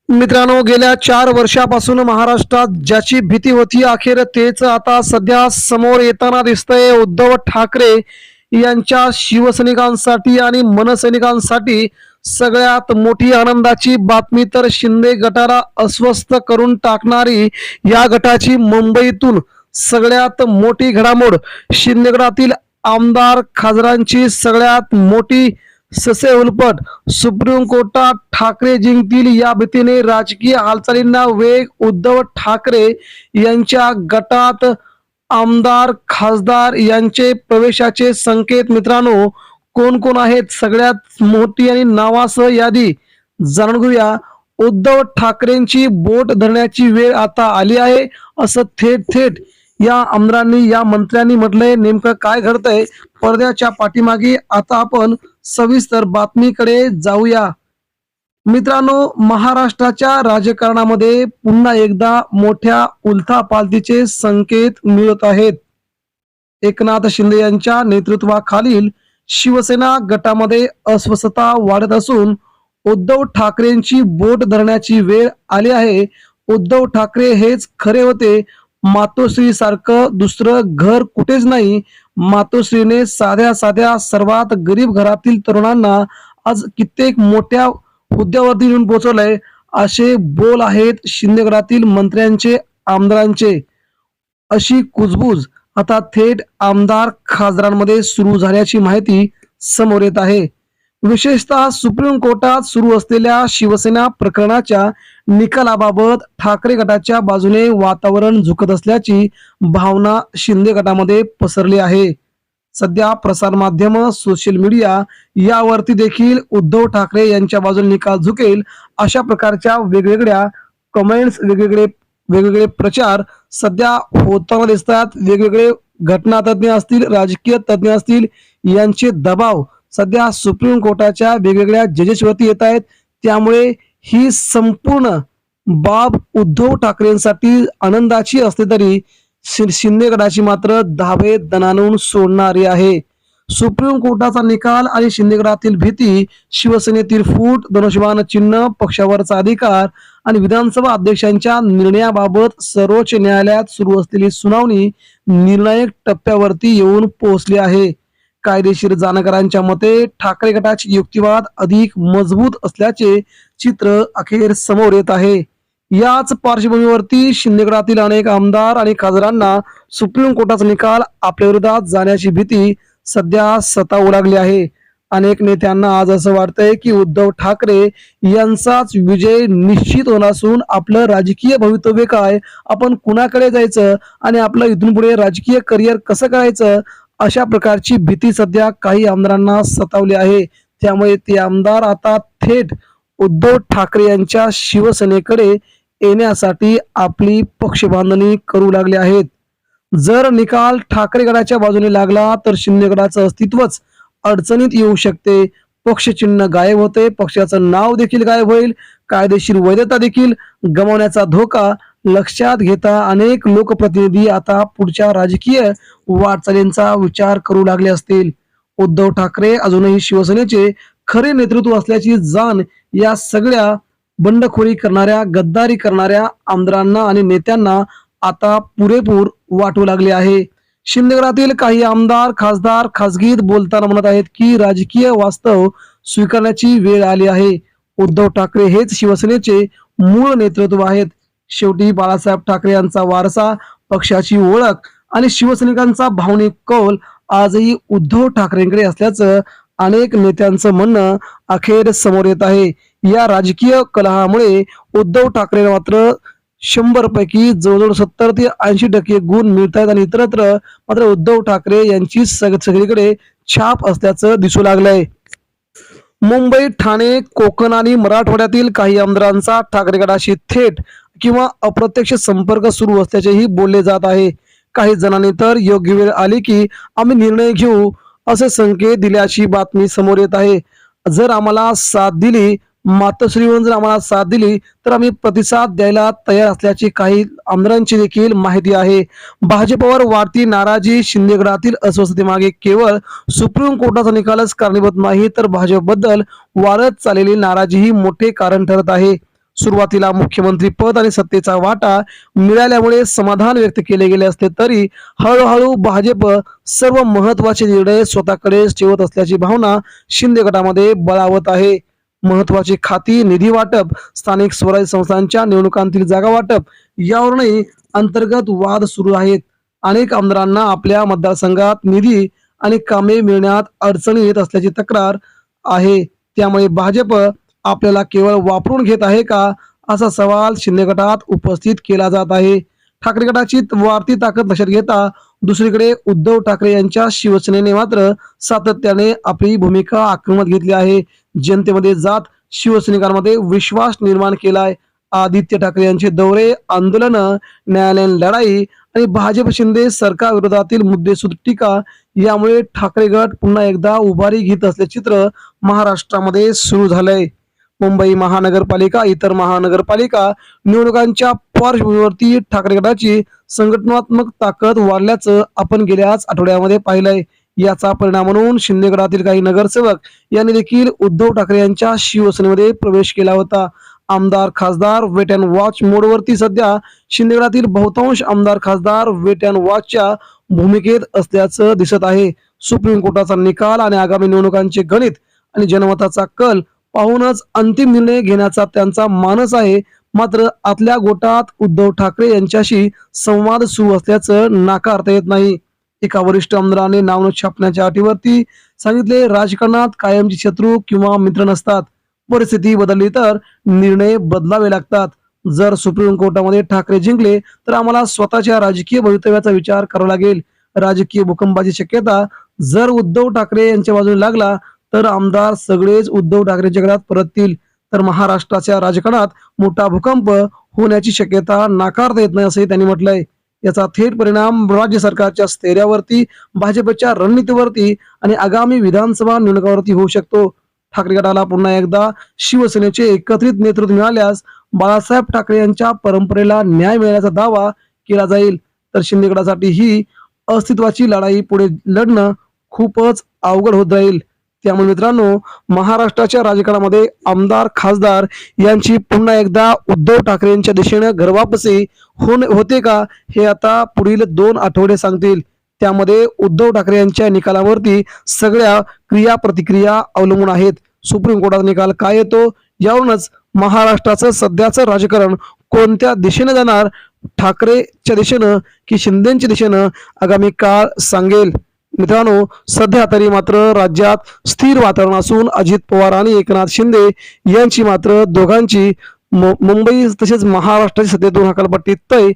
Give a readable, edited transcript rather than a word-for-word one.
मित्रांनो, गेल्या 4 वर्षापासून महाराष्ट्रात ज्याची भीती होती अखेर तेच आता सध्या समोर येताना दिसतंय. उद्धव ठाकरे यांच्या शिवसैनिकांसाठी आणि मनसैनिकांसाठी सगळ्यात मोठी आनंदाची बातमी तर शिंदे गटाला अस्वस्थ करून टाकणारी या गटाची मुंबईतून सगळ्यात मोठी घडामोड. शिंदे गटातील आमदार खासदारांची सगळ्यात मोठी ससे उलपट. सुप्रीम कोर्टात ठाकरे जिंकतील या भीतीने राजकीय हालचालींना वेग. उद्धव ठाकरे यांच्या गटात आमदार खासदार यांचे प्रवेशाचे संकेत. मित्रांनो, कोण कोण आहेत सगळ्यात मोठी आणि नावासह यादी जाणून घेऊया. उद्धव ठाकरेंची बोट धरण्याची वेळ आता आली आहे असं थेट थेट या आमदारांनी या मंत्र्यांनी म्हटलंय. नेमकं काय घडतंय पडद्याच्या पाठीमागे आता आपण सविस्तर बातमीकडे जाऊया. मित्रांनो, महाराष्ट्राच्या राजकारणामध्ये पुन्हा एकदा मोठ्या उलथापालथीचे संकेत मिळत आहेत. एकनाथ शिंदे यांच्या नेतृत्वाखालील शिवसेना गटामध्ये अस्वस्थता वाढत असून उद्धव ठाकरेंची बोट धरण्याची वेळ आली आहे. उद्धव ठाकरे हेच खरे होते. मातोश्री सारखं दुसरं घर कुठेच नाही. मातोश्रीने साध्या साध्या सर्वात गरीब घरातील तरुणांना आज कित्येक मोठ्या हुद्द्यावरती येऊन पोहोचवलंय असे बोल आहेत शिंदे गटातील मंत्र्यांचे आमदारांचे. अशी कुजबूज आता थेट आमदार खासदारांमध्ये सुरू झाल्याची माहिती समोर येत आहे. विशेषतः सुप्रीम कोर्टात सुरू असलेल्या शिवसेना प्रकरणाच्या निकालाबाबत ठाकरे गटाच्या बाजूने वातावरण झुकत असल्याची भावना शिंदे गटामध्ये पसरली आहे. सध्या प्रसारमाध्यम सोशल मीडिया यावरती देखील उद्धव ठाकरे यांच्या बाजूने निकाल झुकेल अशा प्रकारच्या वेगवेगळ्या कमेंट्स वेगवेगळे प्रचार सध्या होताना दिसतात. वेगवेगळे घटनातज्ञ असतील, राजकीय तज्ज्ञ असतील, यांचे दबाव सध्या सुप्रीम कोर्टाच्या वेगवेगळ्या जजेसवरती येत आहेत. त्यामुळे ही संपूर्ण बाब उद्धव ठाकरेंसाठी आनंदाची असली तरी शिंदे गटाची मात्र धाबे दणाणून सोडणारी आहे. सुप्रीम कोर्टाचा निकाल आणि शिंदे गटातील भीती, शिवसेनेतील फूट, धनुष्यबाण चिन्ह, पक्षावरचा अधिकार आणि विधानसभा अध्यक्षांच्या निर्णयाबाबत सर्वोच्च न्यायालयात सुरू असलेली सुनावणी निर्णायक टप्प्यावरती येऊन पोहोचली आहे. कायदेशीर जाणकारांच्या मते ठाकरे गटाची युक्तिवाद अधिक मजबूत असल्याचे चित्र अखेर समोर येत आहे. याच पार्श्वभूमीवरती शिंदे गटातील अनेक आमदार आणि खासदारांना सुप्रीम कोर्टाचा निकाल आपल्या विरोधात जाण्याची भीती सध्या सतावू लागली आहे. अनेक नेत्यांना आज असं वाटतंय की उद्धव ठाकरे यांचाच विजय निश्चित होणार असून आपलं राजकीय भवितव्य काय, आपण कुणाकडे जायचं आणि आपलं इथून पुढे राजकीय करिअर कसं करायचं अशा प्रकारची भीती सध्या काही आमदारांना सतावली आहे. त्यामुळे ते आमदार आता थेट उद्धव ठाकरे यांच्या शिवसेनेकडे येण्यासाठी आपली पक्ष बांधणी करू लागले आहेत. जर निकाल ठाकरे गटाच्या बाजूने लागला तर शिंदे गटाचं अस्तित्वच अडचणीत येऊ शकते. पक्ष चिन्ह गायब होते, पक्षाचं नाव देखील गायब होईल, कायदेशीर वैधता देखील गमावण्याचा धोका लक्षात घेता अनेक लोकप्रतिनिधी आता पुढच्या राजकीय वाटचालींचा विचार करू लागले असतील. उद्धव ठाकरे अजूनही शिवसेनेचे खरे नेतृत्व असल्याची जाण या सगळ्या बंडखोरी करणाऱ्या, गद्दारी करणाऱ्या आमदारांना आणि नेत्यांना आता पुरेपूर वाटू लागले आहे. शिंदे गटातील काही आमदार खासदार खासगीत बोलताना म्हणत आहेत की राजकीय वास्तव स्वीकारण्याची वेळ आली आहे. उद्धव ठाकरे हेच शिवसेनेचे मूळ नेतृत्व आहेत. शेवटी बाळासाहेब ठाकरे यांचा वारसा, पक्षाची ओळख आणि शिवसैनिकांचा भावनिक कौल आजही उद्धव ठाकरेंकडे असल्याचं अनेक नेत्यांचं म्हणणं अखेर समोर येत आहे. या राजकीय कलहामुळे उद्धव ठाकरे मात्र 100 पैकी जवळजवळ 70 ते 80% गुण मिळत आहेत आणि इतरत्र मात्र उद्धव ठाकरे यांची सगळीकडे छाप असल्याचं दिसू लागलंय. मुंबई, ठाणे, कोकण आणि मराठवाड्यातील काही आमदारांचा ठाकरे गटाशी थेट किंवा अप्रत्यक्ष संपर्क सुरू असल्याचेही बोलले जात आहे. काही जणांनी तर योग्य वेळ आली की आम्ही निर्णय घेऊ असे संकेत दिल्याची बातमी समोर येत आहे. जर आम्हाला साथ दिली, मातोश्रीवरून जर आम्हाला साथ दिली तर आम्ही प्रतिसाद द्यायला तयार असल्याची काही आमदारांची देखील माहिती आहे. भाजपवर वाढती नाराजी, शिंदे गटातील अस्वस्थतेमागे केवळ सुप्रीम कोर्टाचा निकालच कारणीभूत नाही तर भाजपबद्दल वाढत चाललेली नाराजी ही मोठे कारण ठरत आहे. सुरुवातीला मुख्यमंत्री पद आणि सत्तेचा वाटा मिळाल्यामुळे समाधान व्यक्त केले गेले असते तरी हळूहळू भाजप सर्व महत्वाचे निर्णय स्वतःकडेच ठेवत असल्याची भावना शिंदे गटामध्ये बळावत आहे. महत्वाची खाती, निधी वाटप, स्थानिक स्वराज्य संस्थांच्या निवडणुकांतील जागा वाटप यावरूनही अंतर्गत वाद सुरू आहेत. अनेक आमदारांना आपल्या मतदारसंघात निधी आणि कामे मिळण्यात अडचणी येत असल्याची तक्रार आहे. त्यामुळे भाजप आपल्याला केवळ वापरून घेत आहे का असा सवाल शिंदे गटात उपस्थित केला जात आहे. ठाकरे गटाची वाढती ताकद लक्षात घेता दुसरीकडे उद्धव ठाकरे यांच्या शिवसेनेने मात्र सातत्याने आपली भूमिका आक्रमक घेतली आहे. जनतेमध्ये जात शिवसैनिकांमध्ये विश्वास निर्माण केलाय. आदित्य ठाकरे यांचे दौरे, आंदोलन, न्यायालयीन लढाई आणि भाजप शिंदे सरकार विरोधातील मुद्देसूद टीका यामुळे ठाकरे गट पुन्हा एकदा उभारी घेत असल्याचे चित्र महाराष्ट्रामध्ये सुरू झालंय. मुंबई महानगरपालिका, इतर महानगरपालिका निवडणुकांच्या पार्श्वभूमीवरती ठाकरे गटाची संघटनात्मक ताकद वाढल्याचं आपण गेल्याच आठवड्यामध्ये पाहिलंय. याचा परिणाम म्हणून शिंदे गटातील काही नगरसेवक यांनी देखील उद्धव ठाकरे यांच्या शिवसेनेमध्ये प्रवेश केला होता. आमदार खासदार वेट अँड वॉच मोडवरती सध्या शिंदे गटातील बहुतांश आमदार खासदार वेट अँड वॉचच्या भूमिकेत असल्याचं दिसत आहे. सुप्रीम कोर्टाचा निकाल आणि आगामी निवडणुकांचे गणित आणि जनमताचा कल पाहूनच अंतिम निर्णय घेण्याचा त्यांचा मानस आहे. मात्र आतल्या गोटात उद्धव ठाकरे यांच्याशी संवाद सुरू असल्याचं नाकारता येत नाही. एका वरिष्ठ आमदाराने नाव न छापण्याच्या अटीवरती सांगितले, राजकारणात कायमची शत्रू किंवा मित्र नसतात. परिस्थिती बदलली तर निर्णय बदलावे लागतात. जर सुप्रीम कोर्टामध्ये ठाकरे जिंकले तर आम्हाला स्वतःच्या राजकीय भवितव्याचा विचार करावा लागेल. राजकीय भूकंपाची शक्यता जर उद्धव ठाकरे यांच्या बाजूने लागला तर आमदार सगळेच उद्धव ठाकरेंच्या गटात परततील. तर महाराष्ट्राच्या राजकारणात मोठा भूकंप होण्याची शक्यता नाकारता येत नाही असंही त्यांनी म्हटलंय. याचा थेट परिणाम राज्य सरकारच्या स्थैर्यावरती, भाजपच्या रणनीतीवरती आणि आगामी विधानसभा निवडणुकांवरती होऊ शकतो. ठाकरे गटाला पुन्हा एकदा शिवसेनेचे एकत्रित नेतृत्व मिळाल्यास बाळासाहेब ठाकरे यांच्या परंपरेला न्याय मिळण्याचा दावा केला जाईल. तर शिंदे गटासाठी ही अस्तित्वाची लढाई पुढे लढणं खूपच अवघड होत राहील. त्यामुळे मित्रांनो, महाराष्ट्राच्या राजकारणामध्ये आमदार खासदार यांची पुन्हा एकदा उद्धव ठाकरे यांच्या दिशेने घरवापसी होते का हे आता पुढील 2 आठवडे सांगतील. त्यामध्ये उद्धव ठाकरे यांच्या निकालावरती सगळ्या क्रिया प्रतिक्रिया अवलंबून आहेत. सुप्रीम कोर्टाचा निकाल काय येतो यावरूनच महाराष्ट्राचं सध्याचं राजकारण कोणत्या दिशेने जाणार, ठाकरेच्या दिशेनं की शिंदेच्या दिशेनं, आगामी काळ सांगेल. मित्रांनो, सध्या तरी मात्र राज्यात स्थिर वातावरण असून अजित पवार आणि एकनाथ शिंदे यांची मात्र दोघांची मुंबई तसेच महाराष्ट्राची सध्या 2 हकालपट्टी तय